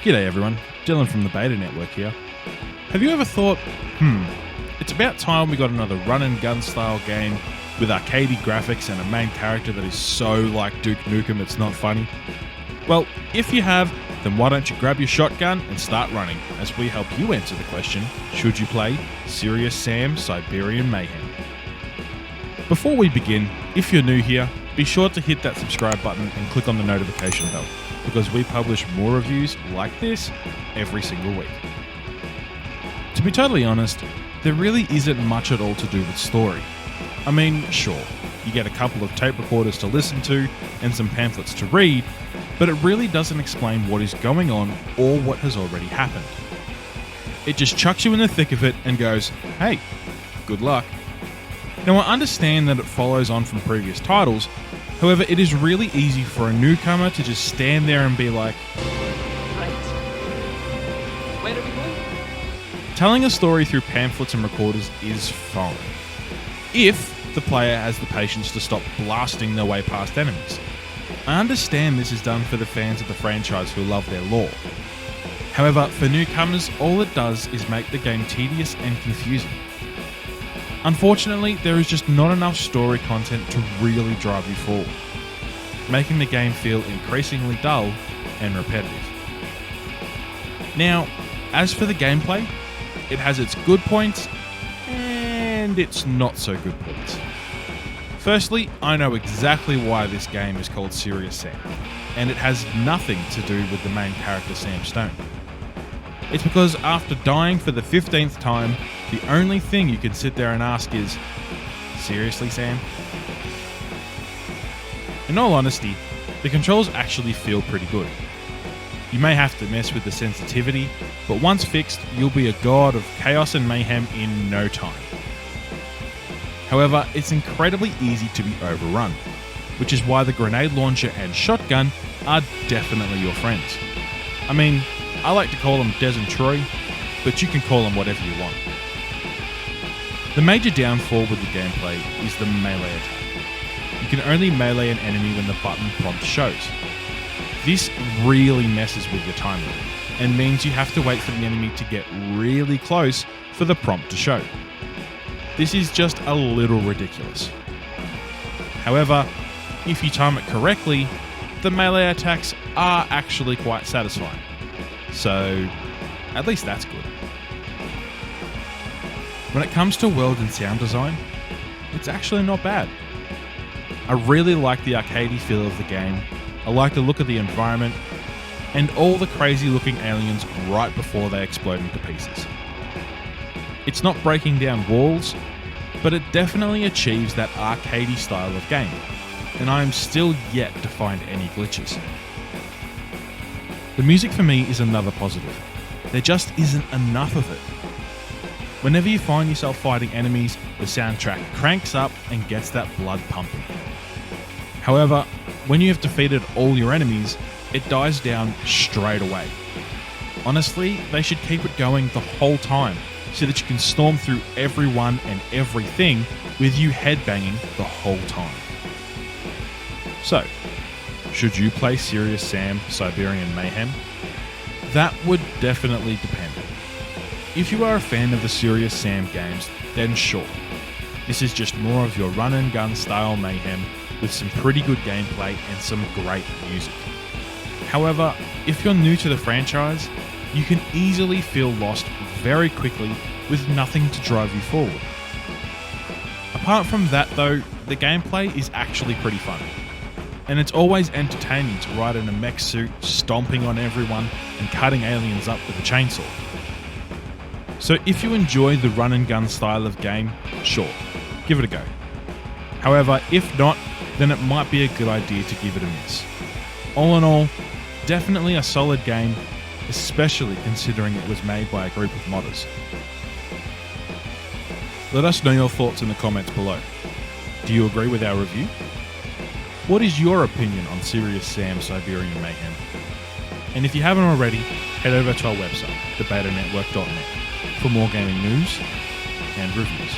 G'day everyone, Dylan from the Beta Network here. Have you ever thought, it's about time we got another run and gun style game with arcadey graphics and a main character that is so like Duke Nukem it's not funny? Well, if you have, then why don't you grab your shotgun and start running as we help you answer the question, should you play Serious Sam Siberian Mayhem? Before we begin, if you're new here, be sure to hit that subscribe button and click on the notification bell, because we publish more reviews like this every single week. To be totally honest, there really isn't much at all to do with story. I mean, sure, you get a couple of tape recorders to listen to and some pamphlets to read, but it really doesn't explain what is going on or what has already happened. It just chucks you in the thick of it and goes, hey, good luck. Now I understand that it follows on from previous titles, however it is really easy for a newcomer to just stand there and be like, Right. Where are we going? telling a story through pamphlets and recorders is fine, if the player has the patience to stop blasting their way past enemies. I understand this is done for the fans of the franchise who love their lore. However, for newcomers, all it does is make the game tedious and confusing. Unfortunately, there is just not enough story content to really drive you forward, making the game feel increasingly dull and repetitive. Now, as for the gameplay, it has its good points and its not so good points. Firstly, I know exactly why this game is called Serious Sam, and it has nothing to do with the main character Sam Stone. It's because after dying for the 15th time, the only thing you can sit there and ask is, seriously, Sam? In all honesty, the controls actually feel pretty good. You may have to mess with the sensitivity, but once fixed, you'll be a god of chaos and mayhem in no time. However, it's incredibly easy to be overrun, which is why the grenade launcher and shotgun are definitely your friends. I mean, I like to call them Des and Troy, but you can call them whatever you want. The major downfall with the gameplay is the melee attack. You can only melee an enemy when the button prompt shows. This really messes with your timing, and means you have to wait for the enemy to get really close for the prompt to show. This is just a little ridiculous. However, if you time it correctly, the melee attacks are actually quite satisfying. So, at least that's good. When it comes to world and sound design, it's actually not bad. I really like the arcadey feel of the game, I like the look of the environment, and all the crazy looking aliens right before they explode into pieces. It's not breaking down walls, but it definitely achieves that arcadey style of game, and I am still yet to find any glitches. The music for me is another positive. There just isn't enough of it. Whenever you find yourself fighting enemies, the soundtrack cranks up and gets that blood pumping. However, when you have defeated all your enemies, it dies down straight away. Honestly, they should keep it going the whole time, so that you can storm through everyone and everything with you headbanging the whole time. So, should you play Serious Sam Siberian Mayhem? That would definitely depend. If you are a fan of the Serious Sam games, then sure. This is just more of your run and gun style mayhem with some pretty good gameplay and some great music. However, if you're new to the franchise, you can easily feel lost very quickly with nothing to drive you forward. Apart from that though, the gameplay is actually pretty fun. And it's always entertaining to ride in a mech suit, stomping on everyone and cutting aliens up with a chainsaw. So if you enjoy the run and gun style of game, sure, give it a go. However, if not, then it might be a good idea to give it a miss. All in all, definitely a solid game, especially considering it was made by a group of modders. Let us know your thoughts in the comments below. Do you agree with our review? What is your opinion on Serious Sam Siberian Mayhem? And if you haven't already, head over to our website, thebetanetwork.net, for more gaming news and reviews.